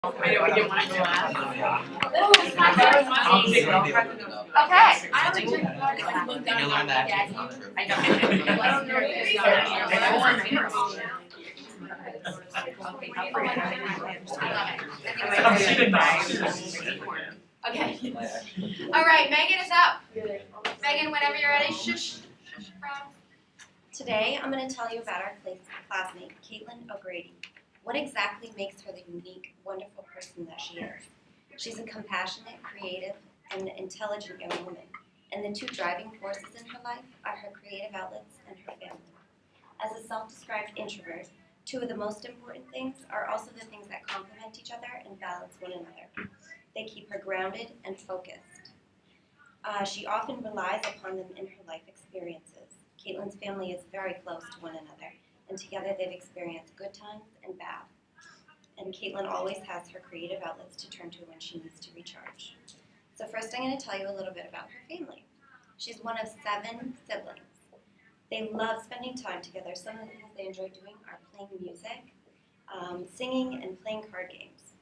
I didn't want to go last. Okay. You learned that. I Okay. All right, Megan is up. Megan, whenever you're ready, shush. Today, I'm going to tell you about our classmate, Caitlin O'Grady. What exactly makes her the unique, wonderful person that she is? She's a compassionate, creative, and intelligent young woman, and the two driving forces in her life are her creative outlets and her family. As a self-described introvert, two of the most important things are also the things that complement each other and balance one another. They keep her grounded and focused. She often relies upon them in her life experiences. Caitlin's family is very close to one another, and together they've experienced good times and bad. And Caitlin always has her creative outlets to turn to when she needs to recharge. So first I'm going to tell you a little bit about her family. She's one of 7 siblings. They love spending time together. Some of the things they enjoy doing are playing music, singing, and playing card games.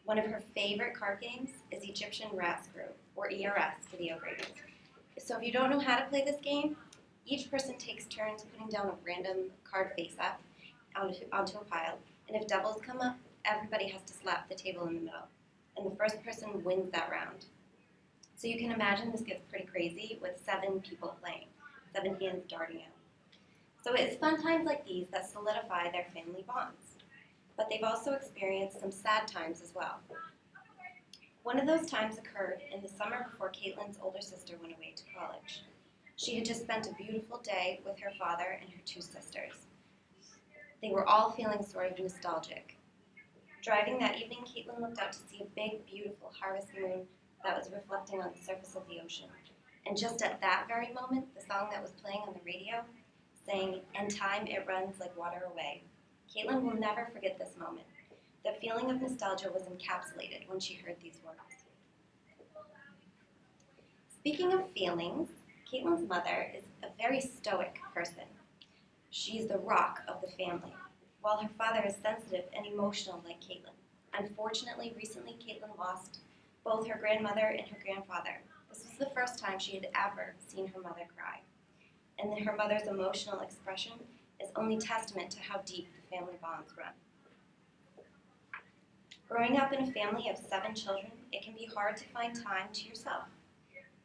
One of her favorite card games is Egyptian Rat Screw, or ERS for the O'Gradys. So if you don't know how to play this game, each person takes turns putting down a random card face-up onto a pile, and if doubles come up, everybody has to slap the table in the middle, and the first person wins that round. So you can imagine this gets pretty crazy with 7 people playing, 7 hands darting out. So it's fun times like these that solidify their family bonds, but they've also experienced some sad times as well. One of those times occurred in the summer before Caitlin's older sister went away to college. She had just spent a beautiful day with her father and her 2 sisters. They were all feeling sort of nostalgic. Driving that evening, Caitlin looked out to see a big, beautiful harvest moon that was reflecting on the surface of the ocean. And just at that very moment, the song that was playing on the radio sang, "And time it runs like water away." Caitlin will never forget this moment. The feeling of nostalgia was encapsulated when she heard these words. Speaking of feelings, Caitlin's mother is a very stoic person. She's the rock of the family, while her father is sensitive and emotional like Caitlin. Unfortunately, recently Caitlin lost both her grandmother and her grandfather. This was the first time she had ever seen her mother cry. And her mother's emotional expression is only testament to how deep the family bonds run. Growing up in a family of 7 children, it can be hard to find time to yourself.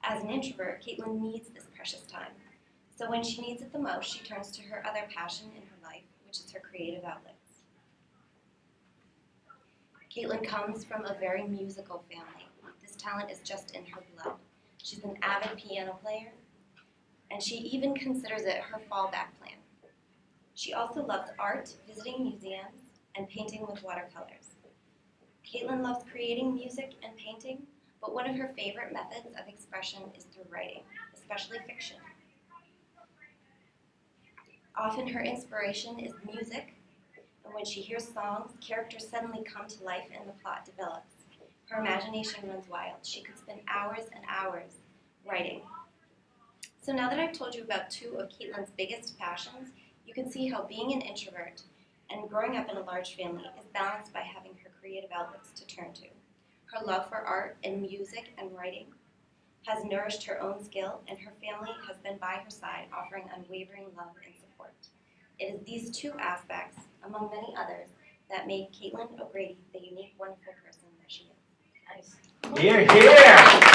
As an introvert, Caitlin needs this precious time. So when she needs it the most, she turns to her other passion in her life, which is her creative outlets. Caitlin comes from a very musical family. This talent is just in her blood. She's an avid piano player, and she even considers it her fallback plan. She also loves art, visiting museums, and painting with watercolors. Caitlin loves creating music and painting, but one of her favorite methods of expression is through writing, especially fiction. Often her inspiration is music, and when she hears songs, characters suddenly come to life and the plot develops. Her imagination runs wild. She could spend hours and hours writing. So now that I've told you about 2 of Caitlin's biggest passions, you can see how being an introvert and growing up in a large family is balanced by having her creative outlets to turn to. Her love for art and music and writing has nourished her own skill, and her family has been by her side, offering unwavering love and support. It is these 2 aspects, among many others, that make Caitlin O'Grady the unique, wonderful person that she is. Nice. Here, here!